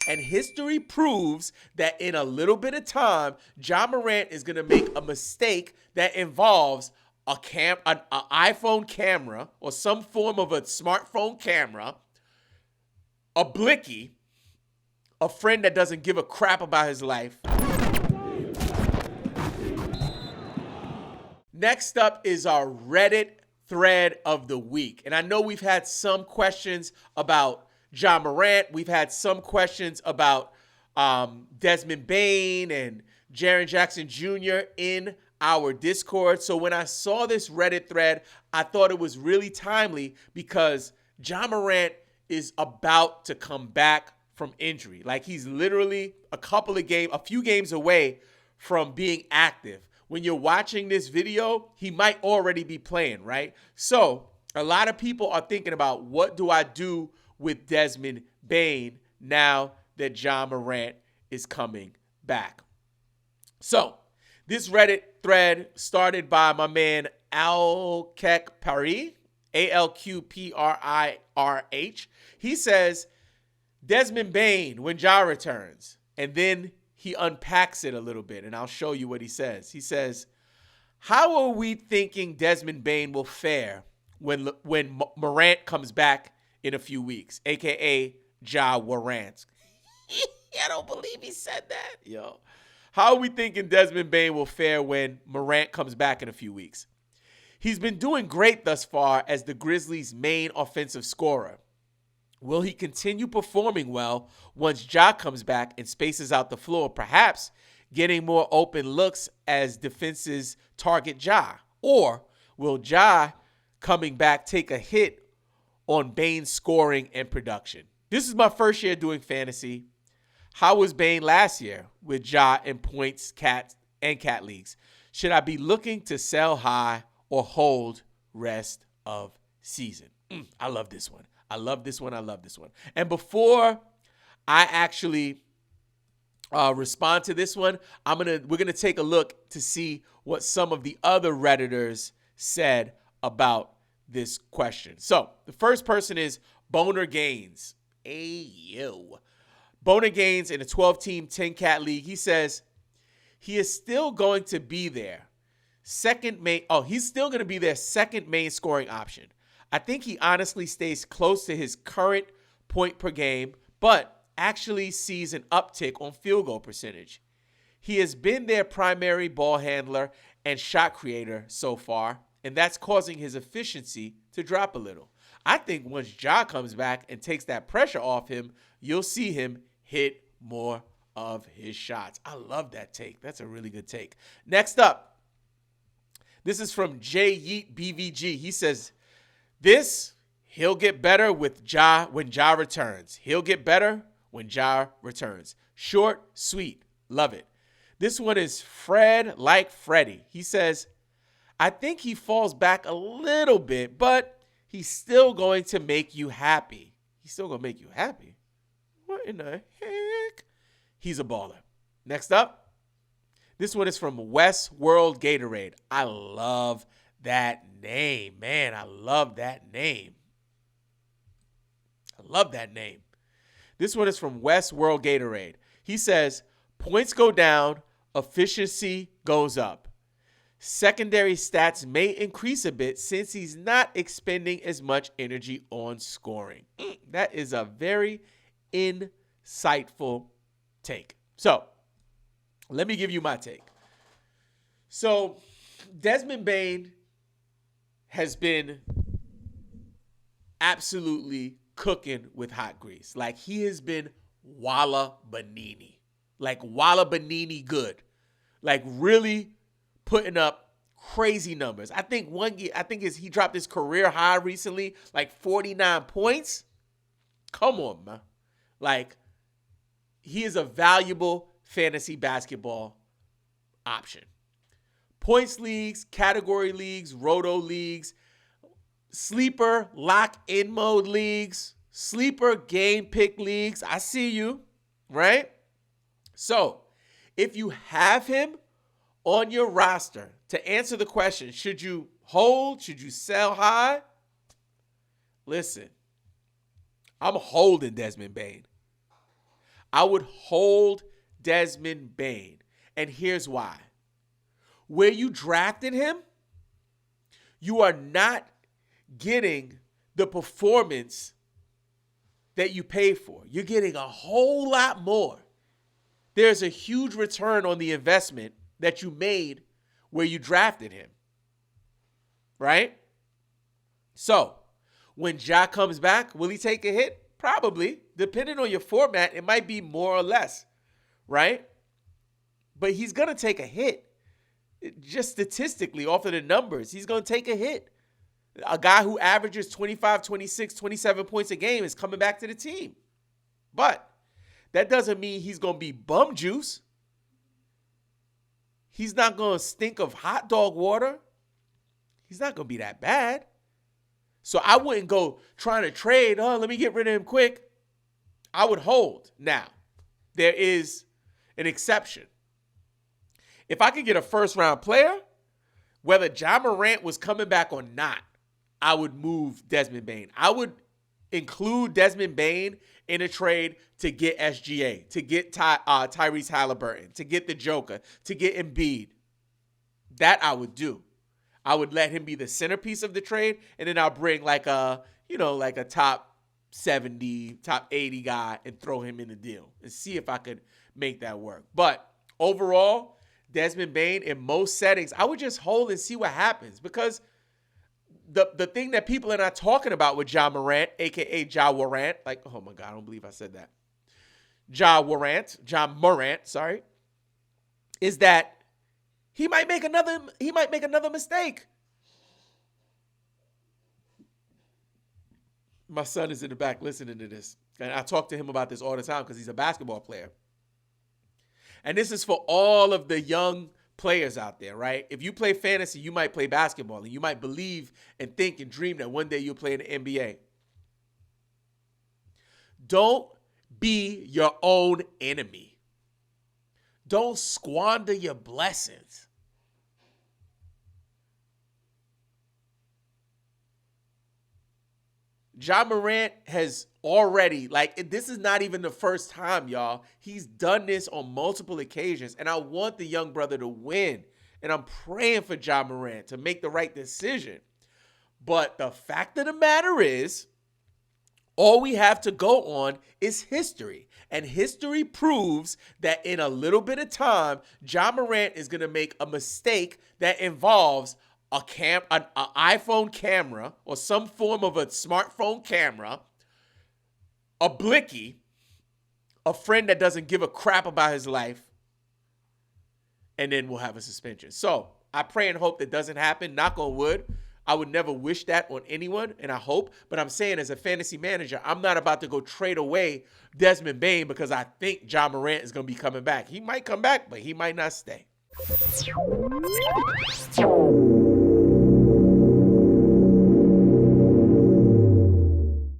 And history proves that in a little bit of time, Ja Morant is going to make a mistake that involves an iPhone camera or some form of a smartphone camera, a blicky, a friend that doesn't give a crap about his life. Next up is our Reddit thread of the week. And I know we've had some questions about Ja Morant. We've had some questions about Desmond Bane and Jaren Jackson Jr. in our Discord. So when I saw this Reddit thread, I thought it was really timely because Ja Morant is about to come back from injury. Like he's literally a few games away from being active. When you're watching this video, he might already be playing, right? So a lot of people are thinking about, what do I do with Desmond Bane now that Ja Morant is coming back? So this Reddit thread started by my man Alkek Paris, ALQPRIRH. He says, Desmond Bane when Ja returns. And then he unpacks it a little bit, and I'll show you what he says. He says, how are we thinking Desmond Bane will fare when Morant comes back in a few weeks, a.k.a. Ja Morant? I don't believe he said that, yo. How are we thinking Desmond Bane will fare when Morant comes back in a few weeks? He's been doing great thus far as the Grizzlies' main offensive scorer. Will he continue performing well once Ja comes back and spaces out the floor, perhaps getting more open looks as defenses target Ja? Or will Ja coming back take a hit on Bane's scoring and production? This is my first year doing fantasy. How was Bane last year with Ja in points, cat leagues? Should I be looking to sell high or hold rest of season? I love this one. I love this one. And before I actually respond to this one, we're gonna take a look to see what some of the other Redditors said about this question. So the first person is Boner Gaines. Ayo. Boner Gaines in a 12-team 10-cat league. He says he is still going to be there. He's still going to be their second main scoring option. I think he honestly stays close to his current point per game, but actually sees an uptick on field goal percentage. He has been their primary ball handler and shot creator so far, and that's causing his efficiency to drop a little. I think once Ja comes back and takes that pressure off him, you'll see him hit more of his shots. I love that take. That's a really good take. Next up, this is from J Yeet BVG. He says, he'll get better with Ja when Ja returns. He'll get better when Ja returns. Short, sweet. Love it. This one is Fred like Freddy. He says, I think he falls back a little bit, but he's still going to make you happy. He's still going to make you happy? What in the heck? He's a baller. Next up, this one is from Westworld Gatorade. I love that name, man. I love that name. This one is from Westworld Gatorade. He says, points go down, efficiency goes up. Secondary stats may increase a bit since he's not expending as much energy on scoring. That is a very insightful take. So, let me give you my take. So, Desmond Bane has been absolutely cooking with hot grease. Like, he has been Walla Banini. Like, Walla Banini good. Like, really putting up crazy numbers. I think he dropped his career high recently, like 49 points. Come on, man. Like, he is a valuable fantasy basketball option. Points leagues, category leagues, roto leagues, sleeper lock-in mode leagues, sleeper game pick leagues. I see you, right? So, if you have him on your roster, to answer the question, should you hold? Should you sell high? Listen, I'm holding Desmond Bane. I would hold Desmond Bane. And here's why. Where you drafted him, you are not getting the performance that you pay for. You're getting a whole lot more. There's a huge return on the investment that you made where you drafted him. Right? So, when Ja comes back, will he take a hit? Probably. Depending on your format, it might be more or less. Right? But he's going to take a hit. Just statistically, off of the numbers, he's going to take a hit. A guy who averages 25, 26, 27 points a game is coming back to the team. But that doesn't mean he's going to be bum juice. He's not going to stink of hot dog water. He's not going to be that bad. So I wouldn't go trying to trade, let me get rid of him quick. I would hold. Now, there is an exception. If I could get a first-round player, whether Ja Morant was coming back or not, I would move Desmond Bane. I would include Desmond Bane in a trade to get SGA, to get Tyrese Halliburton, to get the Joker, to get Embiid. That I would do. I would let him be the centerpiece of the trade, and then I'll bring like a top 70, top 80 guy and throw him in the deal and see if I could make that work. But overall, Desmond Bane, in most settings, I would just hold and see what happens, because the thing that people are not talking about with Ja Morant, a.k.a. Ja Morant, like, oh my God, I don't believe I said that. Ja Morant, is that he might make another mistake. My son is in the back listening to this, and I talk to him about this all the time because he's a basketball player. And this is for all of the young players out there, right? If you play fantasy, you might play basketball, and you might believe and think and dream that one day you'll play in the NBA. Don't be your own enemy. Don't squander your blessings. Ja Morant has already, this is not even the first time, y'all. He's done this on multiple occasions, and I want the young brother to win. And I'm praying for Ja Morant to make the right decision. But the fact of the matter is, all we have to go on is history. And history proves that in a little bit of time, Ja Morant is going to make a mistake that involves an iPhone camera or some form of a smartphone camera, a blicky, a friend that doesn't give a crap about his life, and then we'll have a suspension. So I pray and hope that doesn't happen. Knock on wood. I would never wish that on anyone, and I hope. But I'm saying, as a fantasy manager, I'm not about to go trade away Desmond Bane because I think Ja Morant is going to be coming back. He might come back, but he might not stay.